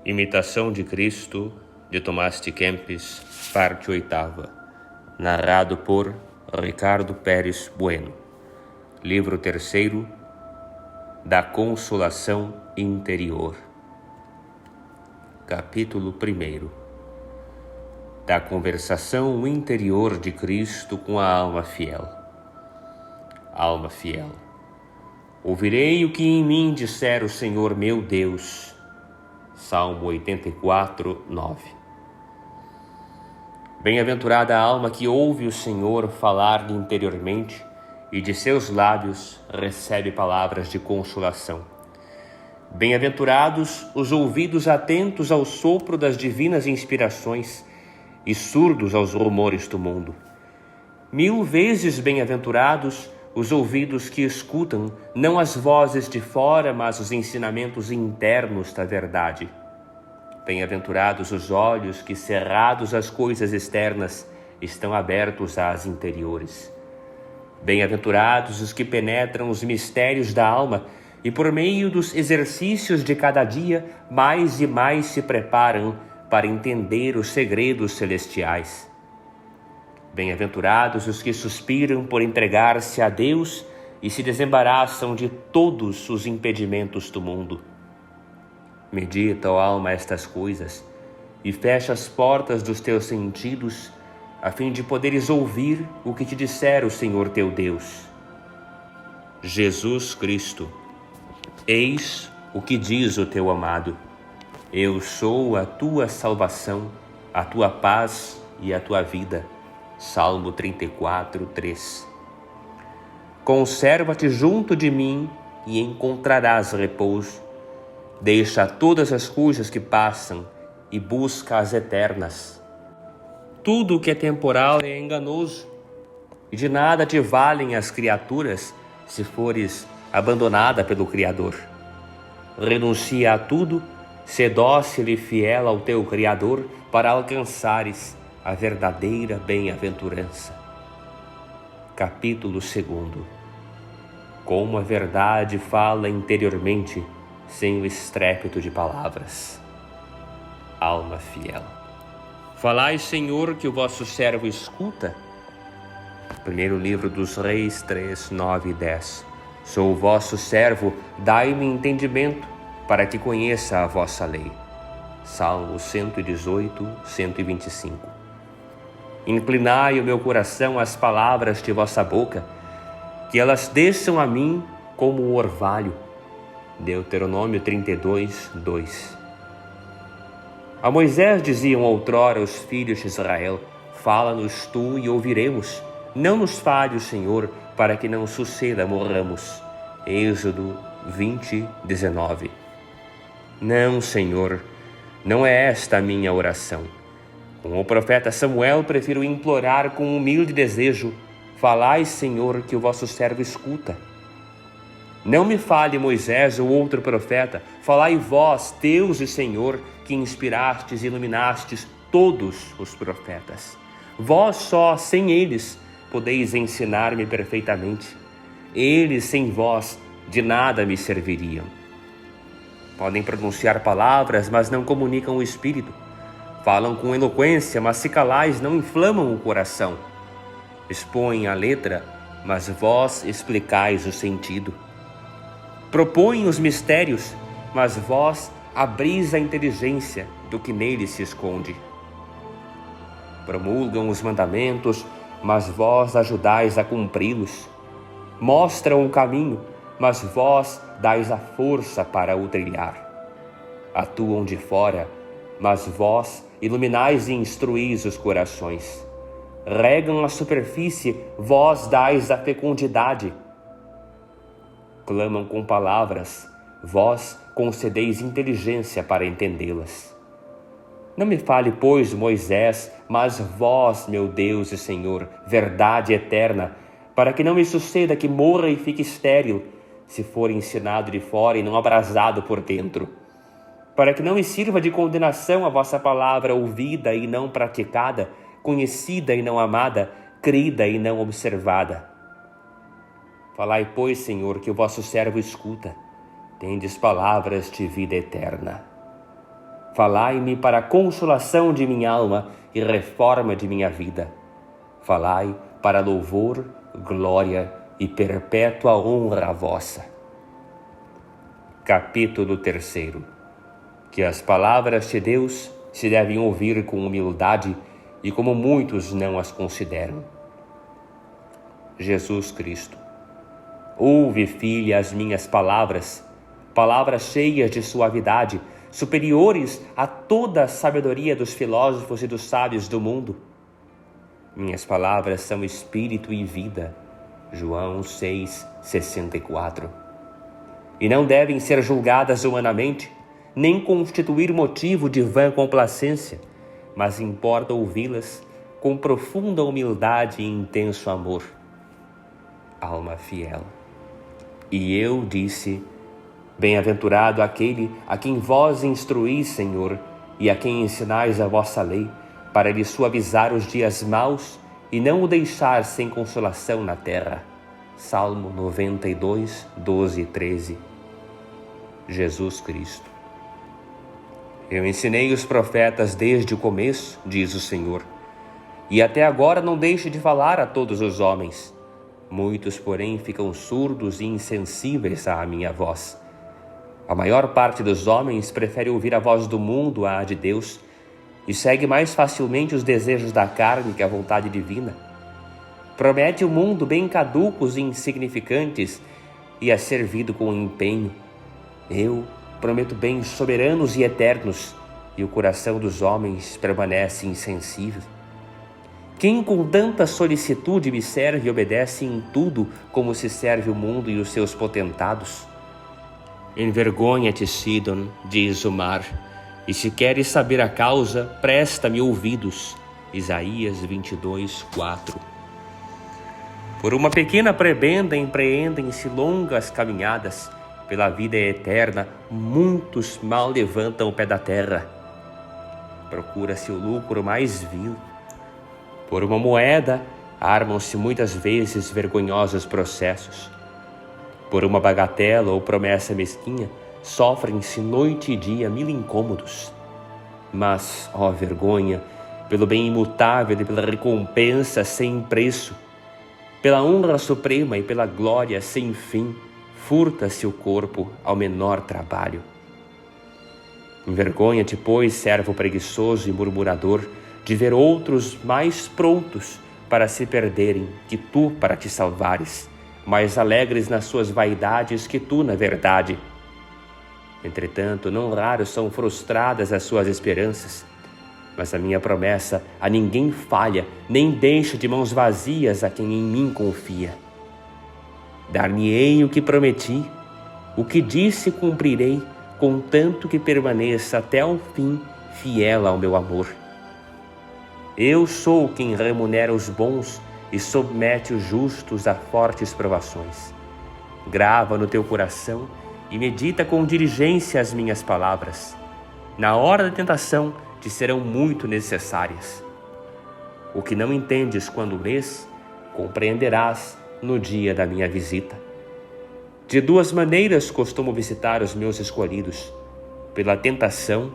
Imitação de Cristo, de Tomás de Kempis, parte 8ª, narrado por Ricardo Pérez Bueno. Livro 3º, da Consolação Interior. Capítulo 1. Da conversação interior de Cristo com a alma fiel. Alma fiel, ouvirei o que em mim disser o Senhor meu Deus. Salmo 84, 9. Bem-aventurada a alma que ouve o Senhor falar-lhe interiormente e de seus lábios recebe palavras de consolação. Bem-aventurados os ouvidos atentos ao sopro das divinas inspirações e surdos aos rumores do mundo. 1000 vezes bem-aventurados os ouvidos que escutam não as vozes de fora, mas os ensinamentos internos da verdade. Bem-aventurados os olhos que, cerrados às coisas externas, estão abertos às interiores. Bem-aventurados os que penetram os mistérios da alma e, por meio dos exercícios de cada dia, mais e mais se preparam para entender os segredos celestiais. Bem-aventurados os que suspiram por entregar-se a Deus e se desembaraçam de todos os impedimentos do mundo. Medita, ó alma, estas coisas e fecha as portas dos teus sentidos, a fim de poderes ouvir o que te disser o Senhor teu Deus. Jesus Cristo, eis o que diz o teu amado: eu sou a tua salvação, a tua paz e a tua vida. Salmo 34, 3. Conserva-te junto de mim e encontrarás repouso. Deixa todas as coisas que passam e busca as eternas. Tudo o que é temporal é enganoso, e de nada te valem as criaturas se fores abandonada pelo Criador. Renuncia a tudo, sê dócil e fiel ao teu Criador para alcançares a verdadeira bem-aventurança. Capítulo 2. Como a verdade fala interiormente, sem o estrépito de palavras. Alma fiel. Falai, Senhor, que o vosso servo escuta. Primeiro livro dos Reis 3, 9 e 10. Sou o vosso servo, dai-me entendimento, para que conheça a vossa lei. Salmo 118, 125. Inclinai o meu coração às palavras de vossa boca, que elas desçam a mim como o orvalho. Deuteronômio 32, 2. A Moisés diziam outrora os filhos de Israel: fala-nos tu e ouviremos, não nos fale o Senhor, para que não suceda morramos. Êxodo 20, 19. Não, Senhor, não é esta a minha oração. Com o profeta Samuel, prefiro implorar com humilde desejo: falai, Senhor, que o vosso servo escuta. Não me fale Moisés ou outro profeta, falai vós, Deus e Senhor, que inspirastes e iluminastes todos os profetas. Vós só, sem eles, podeis ensinar-me perfeitamente. Eles, sem vós, de nada me serviriam. Podem pronunciar palavras, mas não comunicam o espírito. Falam com eloquência, mas se calais não inflamam o coração. Expõem a letra, mas vós explicais o sentido. Propõem os mistérios, mas vós abris a inteligência do que nele se esconde. Promulgam os mandamentos, mas vós ajudais a cumpri-los. Mostram o caminho, mas vós dais a força para o trilhar. Atuam de fora, mas vós iluminais e instruís os corações. Regam a superfície, vós dais a fecundidade. Clamam com palavras, vós concedeis inteligência para entendê-las. Não me fale, pois, Moisés, mas vós, meu Deus e Senhor, verdade eterna, para que não me suceda que morra e fique estéril, se for ensinado de fora e não abrasado por dentro. para que não me sirva de condenação a vossa palavra ouvida e não praticada, conhecida e não amada, crida e não observada. Falai, pois, Senhor, que o vosso servo escuta. Tendes palavras de vida eterna. Falai-me para a consolação de minha alma e reforma de minha vida. Falai para louvor, glória e perpétua honra vossa. Capítulo 3. Que as palavras de Deus se devem ouvir com humildade e como muitos não as consideram. Jesus Cristo. Ouve, filha, as minhas palavras, palavras cheias de suavidade, superiores a toda a sabedoria dos filósofos e dos sábios do mundo. Minhas palavras são espírito e vida. João 6,64. E não devem ser julgadas humanamente, nem constituir motivo de vã complacência, mas importa ouvi-las com profunda humildade e intenso amor. Alma fiel. E eu disse: bem-aventurado aquele a quem vós instruís, Senhor, e a quem ensinais a vossa lei, para lhe suavizar os dias maus e não o deixar sem consolação na terra. Salmo 92, 12 e 13. Jesus Cristo. Eu ensinei os profetas desde o começo, diz o Senhor, e até agora não deixo de falar a todos os homens. Muitos, porém, ficam surdos e insensíveis à minha voz. A maior parte dos homens prefere ouvir a voz do mundo à de Deus e segue mais facilmente os desejos da carne que a vontade divina. Promete o mundo bem caducos e insignificantes e é servido com empenho. Eu prometo bens soberanos e eternos, e o coração dos homens permanece insensível. Quem com tanta solicitude me serve e obedece em tudo como se serve o mundo e os seus potentados? Envergonha-te, Sidon, diz o mar, e se queres saber a causa, presta-me ouvidos. Isaías 22, 4. Por uma pequena prebenda empreendem-se longas caminhadas. Pela vida eterna, muitos mal levantam o pé da terra. Procura-se o lucro mais vil. Por uma moeda, armam-se muitas vezes vergonhosos processos. Por uma bagatela ou promessa mesquinha, sofrem-se noite e dia 1000 incômodos. Mas, ó vergonha, pelo bem imutável e pela recompensa sem preço, pela honra suprema e pela glória sem fim, furta-se o corpo ao menor trabalho. Envergonha-te, pois, servo preguiçoso e murmurador, de ver outros mais prontos para se perderem que tu para te salvares, mais alegres nas suas vaidades que tu na verdade. Entretanto, não raros são frustradas as suas esperanças, mas a minha promessa a ninguém falha, nem deixo de mãos vazias a quem em mim confia. Dar-me-ei o que prometi, o que disse cumprirei, contanto que permaneça até ao fim fiel ao meu amor. Eu sou quem remunera os bons e submete os justos a fortes provações. Grava no teu coração e medita com diligência as minhas palavras. Na hora da tentação te serão muito necessárias. O que não entendes quando lês, compreenderás no dia da minha visita. De duas maneiras costumo visitar os meus escolhidos, pela tentação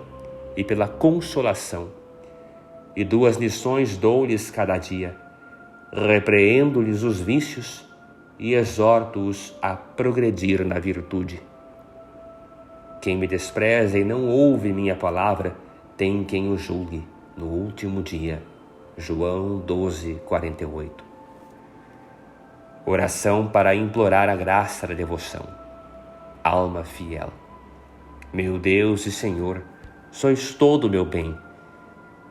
e pela consolação. E duas lições dou-lhes cada dia. Repreendo-lhes os vícios e exorto-os a progredir na virtude. Quem me despreza e não ouve minha palavra, tem quem o julgue no último dia. João 12, 48. Oração para implorar a graça da devoção. Alma fiel. Meu Deus e Senhor, sois todo o meu bem.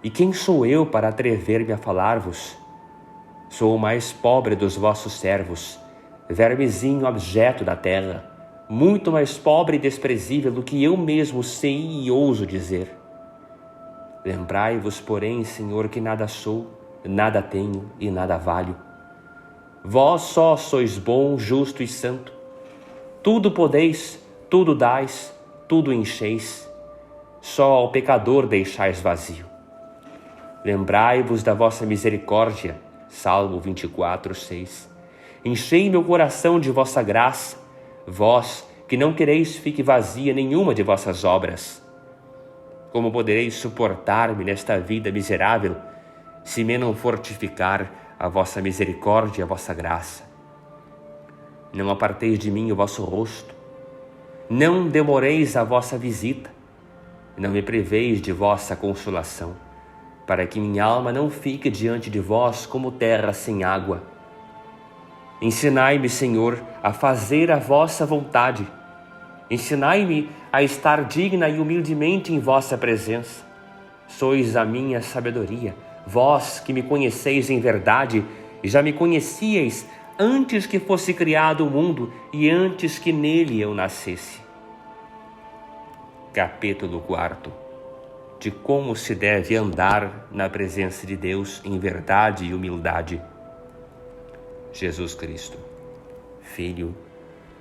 E quem sou eu para atrever-me a falar-vos? Sou o mais pobre dos vossos servos, vermezinho objeto da terra, muito mais pobre e desprezível do que eu mesmo sei e ouso dizer. Lembrai-vos, porém, Senhor, que nada sou, nada tenho e nada valho. Vós só sois bom, justo e santo. Tudo podeis, tudo dais, tudo encheis. só ao pecador deixais vazio. Lembrai-vos da vossa misericórdia, Salmo 24, 6. Enchei meu coração de vossa graça, vós que não quereis fique vazia nenhuma de vossas obras. Como poderei suportar-me nesta vida miserável, se me não fortificar a vossa misericórdia e a vossa graça? Não aparteis de mim o vosso rosto, não demoreis a vossa visita, não me priveis de vossa consolação, para que minha alma não fique diante de vós como terra sem água. Ensinai-me, Senhor, a fazer a vossa vontade. Ensinai-me a estar digna e humildemente em vossa presença. Sois a minha sabedoria, vós que me conheceis em verdade e já me conhecieis antes que fosse criado o mundo e antes que nele eu nascesse. Capítulo 4. De como se deve andar na presença de Deus em verdade e humildade. Jesus Cristo, Filho,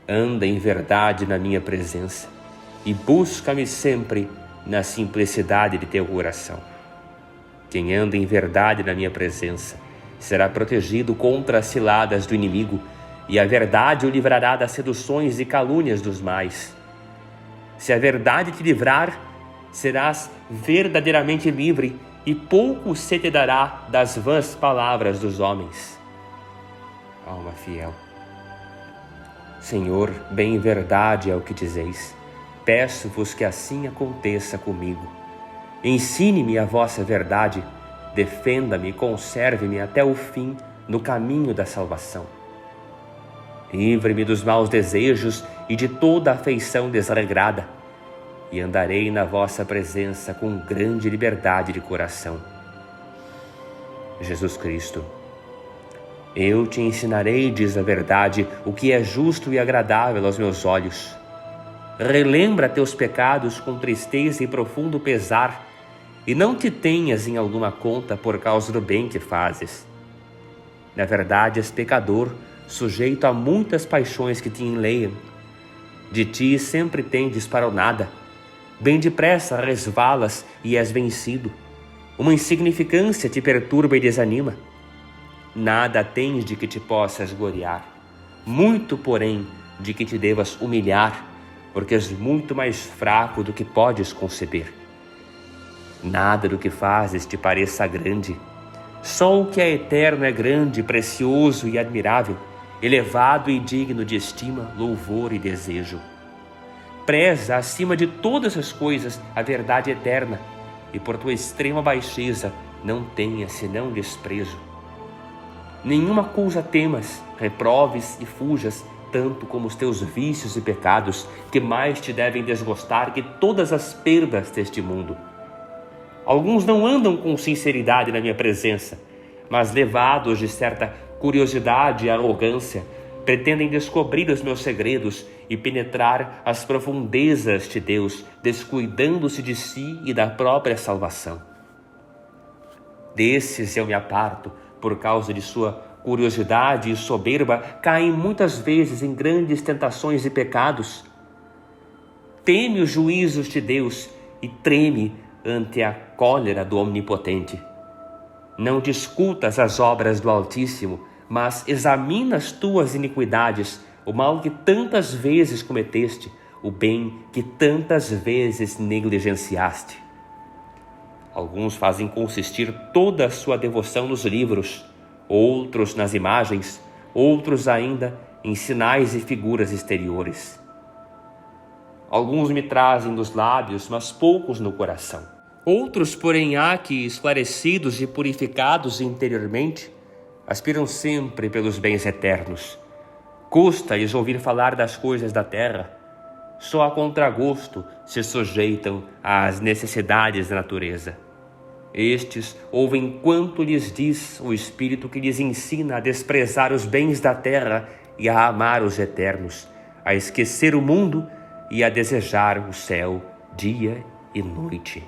anda em verdade na minha presença e busca-me sempre na simplicidade de teu coração. Quem anda em verdade na minha presença será protegido contra as ciladas do inimigo, e a verdade o livrará das seduções e calúnias dos mais. Se a verdade te livrar, serás verdadeiramente livre, e pouco se te dará das vãs palavras dos homens. Alma fiel. Senhor, bem verdade é o que dizeis. Peço-vos que assim aconteça comigo. Ensine-me a vossa verdade, defenda-me e conserve-me até o fim no caminho da salvação. Livre-me dos maus desejos e de toda afeição desregrada, e andarei na vossa presença com grande liberdade de coração. Jesus Cristo, eu te ensinarei, diz a verdade, o que é justo e agradável aos meus olhos. Relembra teus pecados com tristeza e profundo pesar, e não te tenhas em alguma conta por causa do bem que fazes. Na verdade, és pecador, sujeito a muitas paixões que te enleiam. De ti sempre tendes para o nada. Bem depressa resvalas e és vencido. Uma insignificância te perturba e desanima. Nada tens de que te possas gloriar. Muito, porém, de que te devas humilhar, porque és muito mais fraco do que podes conceber. Nada do que fazes te pareça grande. Só o que é eterno é grande, precioso e admirável, elevado e digno de estima, louvor e desejo. Preza acima de todas as coisas a verdade eterna, e por tua extrema baixeza não tenhas senão desprezo. Nenhuma coisa temas, reproves e fujas, tanto como os teus vícios e pecados, que mais te devem desgostar que todas as perdas deste mundo. Alguns não andam com sinceridade na minha presença, mas levados de certa curiosidade e arrogância, pretendem descobrir os meus segredos e penetrar as profundezas de Deus, descuidando-se de si e da própria salvação. Desses eu me aparto, por causa de sua curiosidade e soberba, caem muitas vezes em grandes tentações e pecados. Teme os juízos de Deus e treme ante a cólera do Onipotente. Não discutas as obras do Altíssimo, mas examina as tuas iniquidades, o mal que tantas vezes cometeste, o bem que tantas vezes negligenciaste. Alguns fazem consistir toda a sua devoção nos livros, outros nas imagens, outros ainda em sinais e figuras exteriores. Alguns me trazem dos lábios, mas poucos no coração. Outros, porém, há que, esclarecidos e purificados interiormente, aspiram sempre pelos bens eternos. Custa-lhes ouvir falar das coisas da terra. Só a contragosto se sujeitam às necessidades da natureza. Estes ouvem quanto lhes diz o Espírito, que lhes ensina a desprezar os bens da terra e a amar os eternos, a esquecer o mundo e a desejar o céu dia e noite.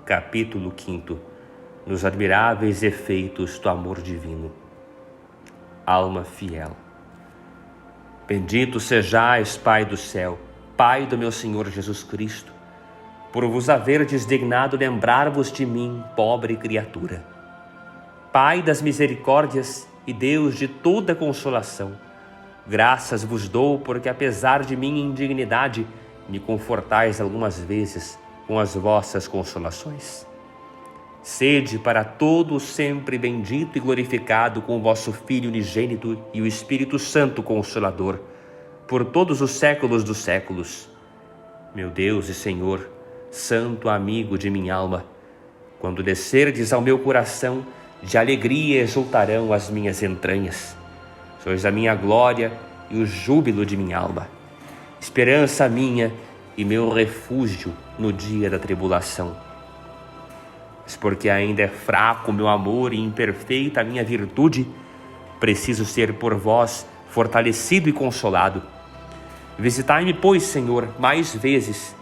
Capítulo 5. Nos admiráveis efeitos do amor divino. Alma fiel. Bendito sejais, Pai do céu, Pai do meu Senhor Jesus Cristo, por vos haverdes dignado lembrar-vos de mim, pobre criatura. Pai das misericórdias e Deus de toda consolação, graças vos dou porque, apesar de minha indignidade, me confortais algumas vezes com as vossas consolações. Sede para todos sempre bendito e glorificado com o vosso Filho unigênito e o Espírito Santo Consolador, por todos os séculos dos séculos. Meu Deus e Senhor, santo amigo de minha alma, quando descerdes ao meu coração, de alegria exultarão as minhas entranhas. Sois a minha glória e o júbilo de minha alma, esperança minha e meu refúgio no dia da tribulação. Mas porque ainda é fraco meu amor e imperfeita a minha virtude, preciso ser por vós fortalecido e consolado. Visitai-me, pois, Senhor, mais vezes,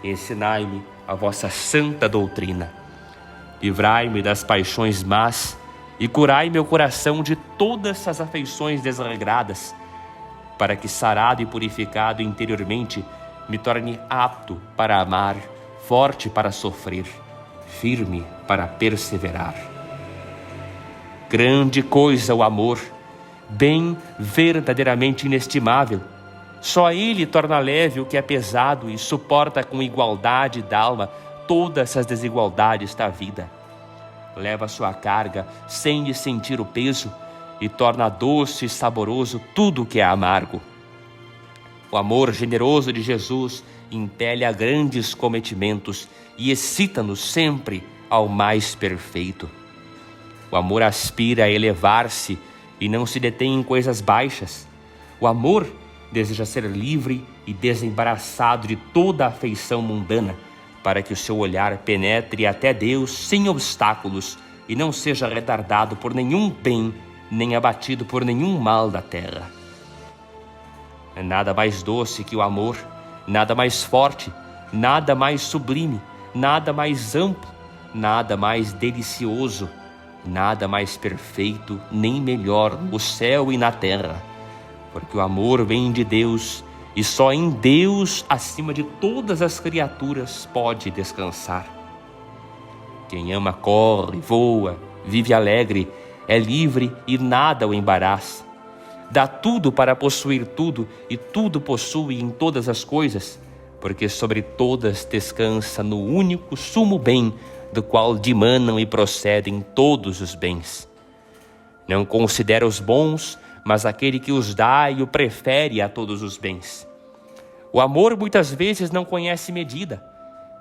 e ensinai-me a vossa santa doutrina. Livrai-me das paixões más e curai meu coração de todas as afeições desregradas, para que, sarado e purificado interiormente, me torne apto para amar, forte para sofrer, firme para perseverar. Grande coisa o amor, bem verdadeiramente inestimável. Só ele torna leve o que é pesado e suporta com igualdade d'alma todas as desigualdades da vida. Leva sua carga sem lhe sentir o peso e torna doce e saboroso tudo o que é amargo. O amor generoso de Jesus impele a grandes cometimentos e excita-nos sempre ao mais perfeito. O amor aspira a elevar-se e não se detém em coisas baixas. O amor deseja ser livre e desembaraçado de toda a afeição mundana, para que o seu olhar penetre até Deus sem obstáculos e não seja retardado por nenhum bem, nem abatido por nenhum mal da terra. É nada mais doce que o amor, nada mais forte, nada mais sublime, nada mais amplo, nada mais delicioso, nada mais perfeito nem melhor no céu e na terra, porque o amor vem de Deus e só em Deus, acima de todas as criaturas, pode descansar. Quem ama corre, voa, vive alegre, é livre e nada o embaraça. Dá tudo para possuir tudo e tudo possui em todas as coisas, porque sobre todas descansa no único sumo bem, do qual dimanam e procedem todos os bens. Não considera os bons, mas aquele que os dá e o prefere a todos os bens. O amor muitas vezes não conhece medida,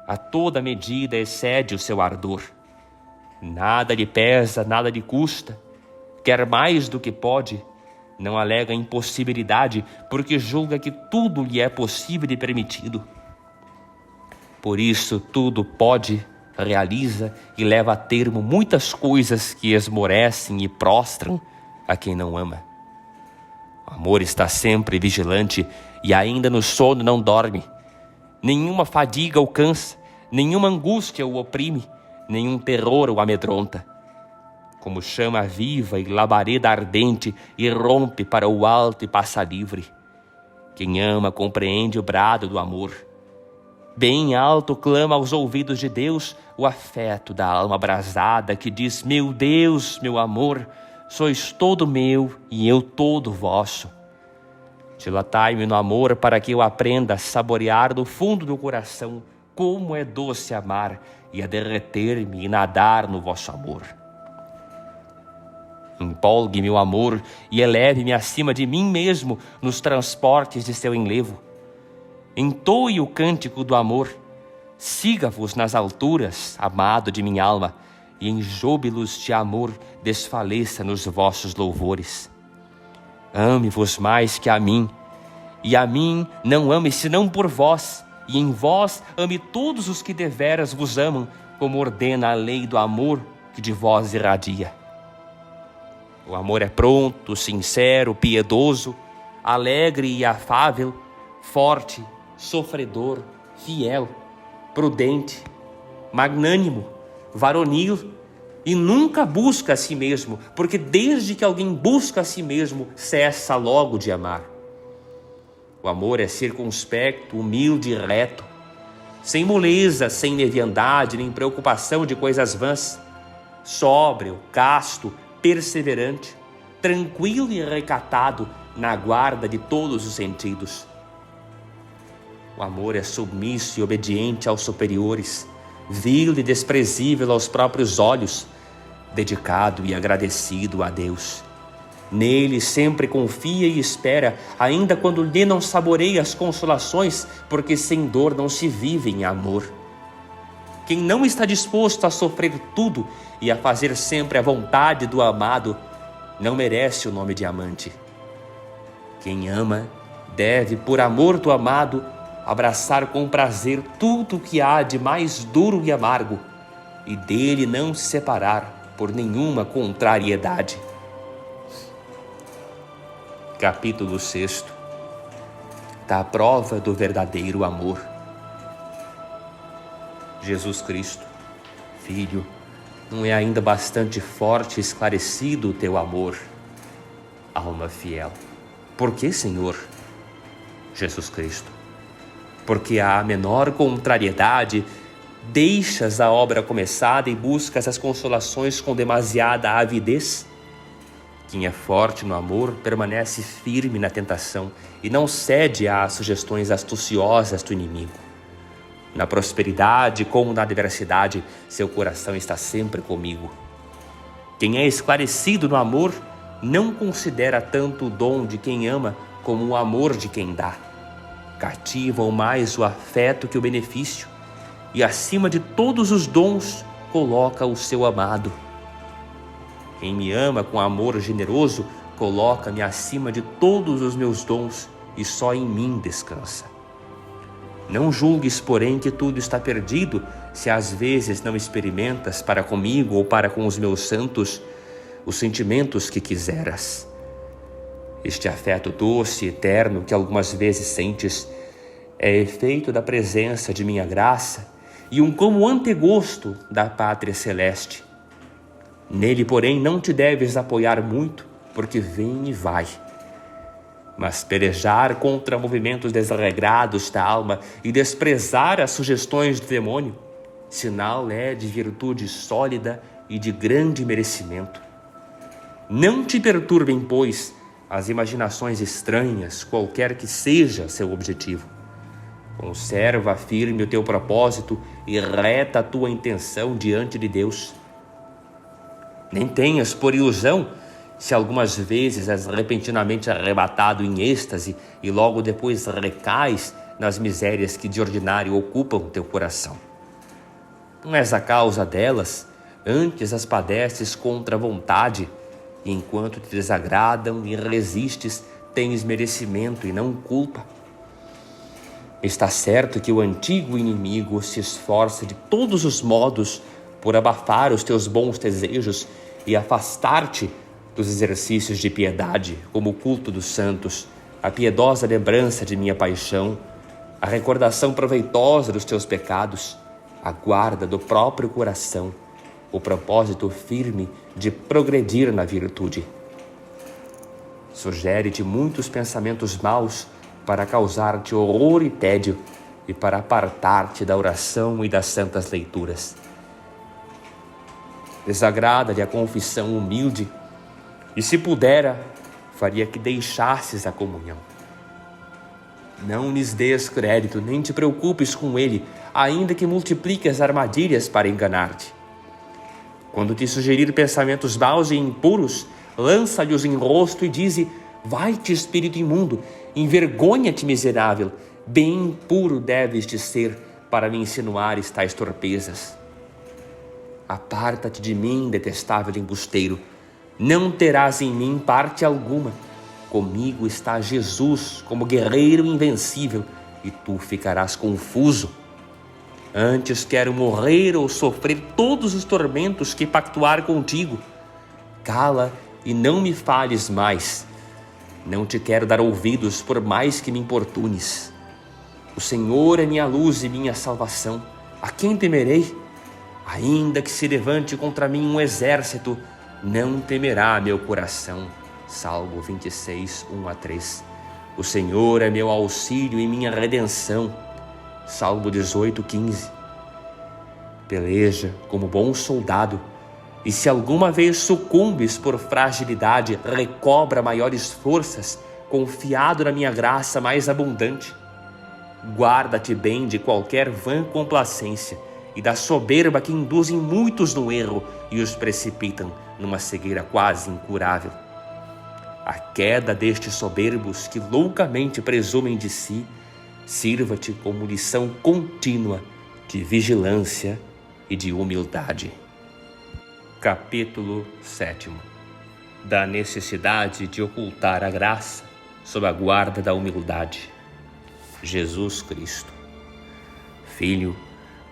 a toda medida excede o seu ardor. Nada lhe pesa, nada lhe custa, quer mais do que pode, não alega impossibilidade, porque julga que tudo lhe é possível e permitido. Por isso tudo pode, realiza e leva a termo muitas coisas que esmorecem e prostram a quem não ama. O amor está sempre vigilante e ainda no sono não dorme. Nenhuma fadiga o cansa, nenhuma angústia o oprime, nenhum terror o amedronta. Como chama viva e labareda ardente, irrompe para o alto e passa livre. Quem ama compreende o brado do amor. Bem alto clama aos ouvidos de Deus o afeto da alma abrasada que diz: meu Deus, meu amor, sois todo meu e eu todo vosso. Dilatai-me no amor para que eu aprenda a saborear do fundo do coração como é doce amar e a derreter-me e nadar no vosso amor. Empolgue-me o amor e eleve-me acima de mim mesmo nos transportes de seu enlevo. Entoe o cântico do amor, siga-vos nas alturas, amado de minha alma, e em júbilos de amor desfaleça nos vossos louvores. Ame-vos mais que a mim, e a mim não ame senão por vós, e em vós ame todos os que deveras vos amam, como ordena a lei do amor que de vós irradia. O amor é pronto, sincero, piedoso, alegre e afável, forte, sofredor, fiel, prudente, magnânimo, varonil, e nunca busca a si mesmo, porque desde que alguém busca a si mesmo, cessa logo de amar. O amor é circunspecto, humilde e reto. sem moleza, sem leviandade, nem preocupação de coisas vãs, sóbrio, casto, perseverante, tranquilo e recatado na guarda de todos os sentidos. O amor é submisso e obediente aos superiores, vil e desprezível aos próprios olhos, dedicado e agradecido a Deus. Nele sempre confia e espera, ainda quando lhe não saboreia as consolações, porque sem dor não se vive em amor. Quem não está disposto a sofrer tudo e a fazer sempre a vontade do amado, não merece o nome de amante. Quem ama deve, por amor do amado, abraçar com prazer tudo o que há de mais duro e amargo, e dele não se separar por nenhuma contrariedade. Capítulo 6. Da prova do verdadeiro amor. Jesus Cristo, Filho, não é ainda bastante forte e esclarecido o teu amor? Alma fiel. Por que, Senhor? Jesus Cristo, porque à menor contrariedade deixas a obra começada e buscas as consolações com demasiada avidez? Quem é forte no amor permanece firme na tentação e não cede às sugestões astuciosas do inimigo. Na prosperidade como na adversidade, seu coração está sempre comigo. Quem é esclarecido no amor não considera tanto o dom de quem ama como o amor de quem dá. Cativam mais o afeto que o benefício, e acima de todos os dons coloca o seu amado. Quem me ama com amor generoso coloca-me acima de todos os meus dons e só em mim descansa. Não julgues, porém, que tudo está perdido se às vezes não experimentas para comigo ou para com os meus santos os sentimentos que quiseras. Este afeto doce e eterno que algumas vezes sentes é efeito da presença de minha graça e um como antegosto da pátria celeste. Nele, porém, não te deves apoiar muito, porque vem e vai. Mas pelejar contra movimentos desregrados da alma e desprezar as sugestões do demônio, sinal é de virtude sólida e de grande merecimento. Não te perturbem, pois, as imaginações estranhas, qualquer que seja seu objetivo. Conserva firme o teu propósito e reta a tua intenção diante de Deus. Nem tenhas por ilusão se algumas vezes és repentinamente arrebatado em êxtase e logo depois recais nas misérias que de ordinário ocupam teu coração. Não és a causa delas, antes as padeces contra a vontade, e enquanto te desagradam e resistes, tens merecimento e não culpa. Está certo que o antigo inimigo se esforça de todos os modos por abafar os teus bons desejos e afastar-te dos exercícios de piedade, como o culto dos santos, a piedosa lembrança de minha paixão, a recordação proveitosa dos teus pecados, a guarda do próprio coração, o propósito firme de progredir na virtude. Sugere-te muitos pensamentos maus para causar-te horror e tédio e para apartar-te da oração e das santas leituras. Desagrada-lhe a confissão humilde e, se pudera, faria que deixasses a comunhão. Não lhes dês crédito, nem te preocupes com ele, ainda que multiplique as armadilhas para enganar-te. Quando te sugerir pensamentos maus e impuros, lança-lhes em rosto e dize: vai-te, espírito imundo, envergonha-te, miserável, bem impuro deves de ser para me insinuares tais torpezas. Aparta-te de mim, detestável embusteiro, não terás em mim parte alguma. Comigo está Jesus como guerreiro invencível e tu ficarás confuso. Antes quero morrer ou sofrer todos os tormentos que pactuar contigo. Cala e não me fales mais. Não te quero dar ouvidos por mais que me importunes. O Senhor é minha luz e minha salvação. A quem temerei? Ainda que se levante contra mim um exército, não temerá meu coração. Salmo 26, 1-3. O Senhor é meu auxílio e minha redenção. Salmo 18:15. Peleja como bom soldado, e se alguma vez sucumbes por fragilidade, recobra maiores forças, confiado na minha graça mais abundante. Guarda-te bem de qualquer vã complacência e da soberba que induzem muitos no erro e os precipitam numa cegueira quase incurável. A queda destes soberbos que loucamente presumem de si sirva-te como lição contínua de vigilância e de humildade. Capítulo 7. Da necessidade de ocultar a graça sob a guarda da humildade. Jesus Cristo. Filho,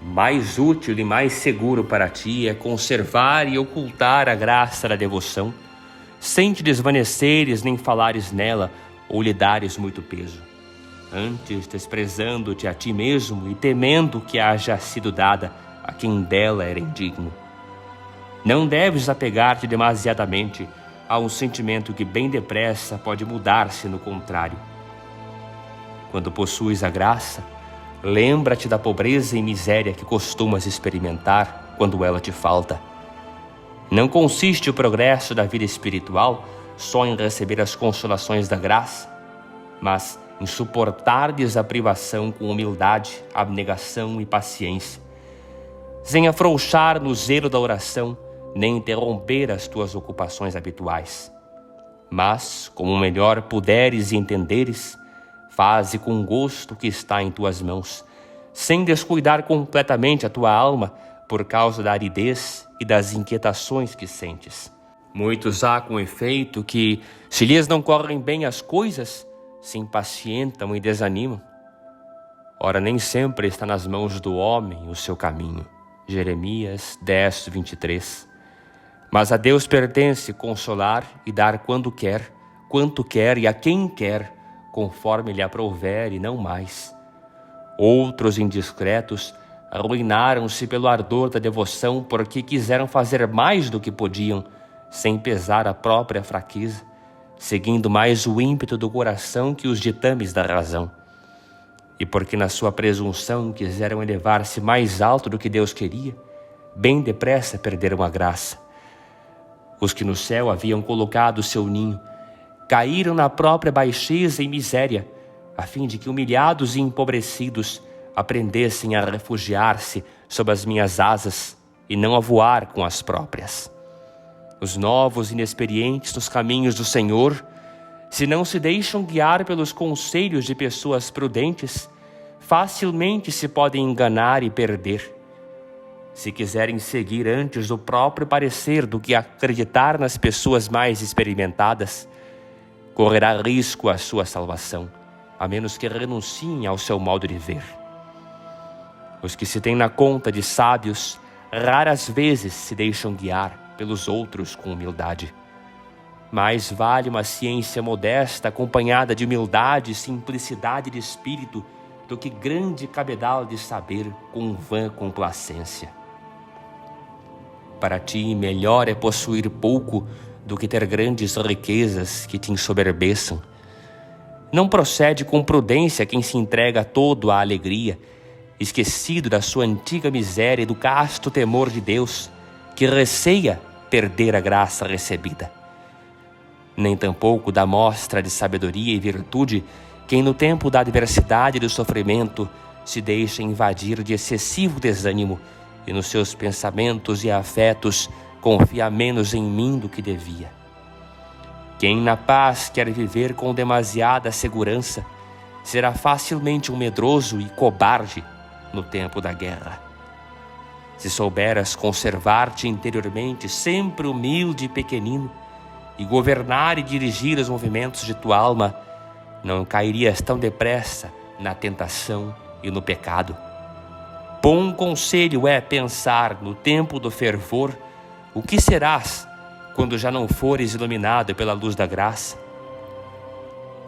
mais útil e mais seguro para ti é conservar e ocultar a graça da devoção, sem te desvaneceres nem falares nela ou lhe dares muito peso. Antes, desprezando-te a ti mesmo e temendo que haja sido dada a quem dela era indigno. Não deves apegar-te demasiadamente a um sentimento que bem depressa pode mudar-se no contrário. Quando possuis a graça, lembra-te da pobreza e miséria que costumas experimentar quando ela te falta. Não consiste o progresso da vida espiritual só em receber as consolações da graça, mas em suportardes a privação com humildade, abnegação e paciência, sem afrouxar no zelo da oração, nem interromper as tuas ocupações habituais. Mas, como melhor puderes e entenderes, faze com gosto o que está em tuas mãos, sem descuidar completamente a tua alma por causa da aridez e das inquietações que sentes. Muitos há, com efeito, que, se lhes não correm bem as coisas, se impacientam e desanimam. Ora, nem sempre está nas mãos do homem o seu caminho. Jeremias 10:23. Mas a Deus pertence consolar e dar quando quer, quanto quer e a quem quer, conforme lhe aprouver e não mais. Outros indiscretos arruinaram-se pelo ardor da devoção porque quiseram fazer mais do que podiam, sem pesar a própria fraqueza, seguindo mais o ímpeto do coração que os ditames da razão. E porque na sua presunção quiseram elevar-se mais alto do que Deus queria, bem depressa perderam a graça. Os que no céu haviam colocado seu ninho caíram na própria baixeza e miséria, a fim de que, humilhados e empobrecidos, aprendessem a refugiar-se sob as minhas asas e não a voar com as próprias. Os novos inexperientes nos caminhos do Senhor, se não se deixam guiar pelos conselhos de pessoas prudentes, facilmente se podem enganar e perder. Se quiserem seguir antes o próprio parecer do que acreditar nas pessoas mais experimentadas, correrá risco a sua salvação, a menos que renunciem ao seu modo de ver. Os que se têm na conta de sábios, raras vezes se deixam guiar pelos outros com humildade. Mais vale uma ciência modesta acompanhada de humildade e simplicidade de espírito do que grande cabedal de saber com vã complacência. Para ti, melhor é possuir pouco do que ter grandes riquezas que te ensoberbeçam. Não procede com prudência quem se entrega todo à alegria, esquecido da sua antiga miséria e do casto temor de Deus, que receia perder a graça recebida. Nem tampouco dá mostra de sabedoria e virtude quem no tempo da adversidade e do sofrimento se deixa invadir de excessivo desânimo e nos seus pensamentos e afetos confia menos em mim do que devia. Quem na paz quer viver com demasiada segurança será facilmente um medroso e cobarde no tempo da guerra. Se souberas conservar-te interiormente sempre humilde e pequenino e governar e dirigir os movimentos de tua alma, não cairias tão depressa na tentação e no pecado. Bom conselho é pensar no tempo do fervor o que serás quando já não fores iluminado pela luz da graça.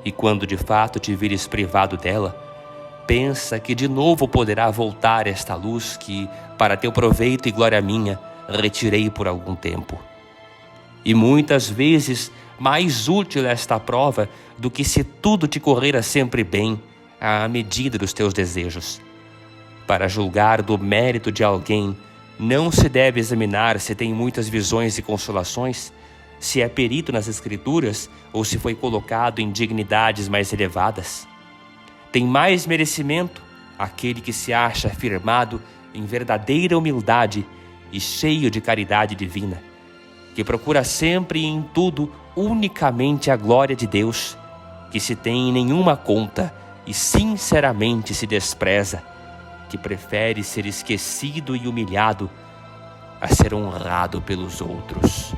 E quando de fato te vires privado dela, pensa que de novo poderá voltar esta luz que, para teu proveito e glória minha, retirei por algum tempo. E muitas vezes mais útil esta prova do que se tudo te correra sempre bem à medida dos teus desejos. Para julgar do mérito de alguém, não se deve examinar se tem muitas visões e consolações, se é perito nas Escrituras ou se foi colocado em dignidades mais elevadas. Tem mais merecimento aquele que se acha firmado em verdadeira humildade e cheio de caridade divina, que procura sempre e em tudo unicamente a glória de Deus, que se tem em nenhuma conta e sinceramente se despreza, que prefere ser esquecido e humilhado a ser honrado pelos outros.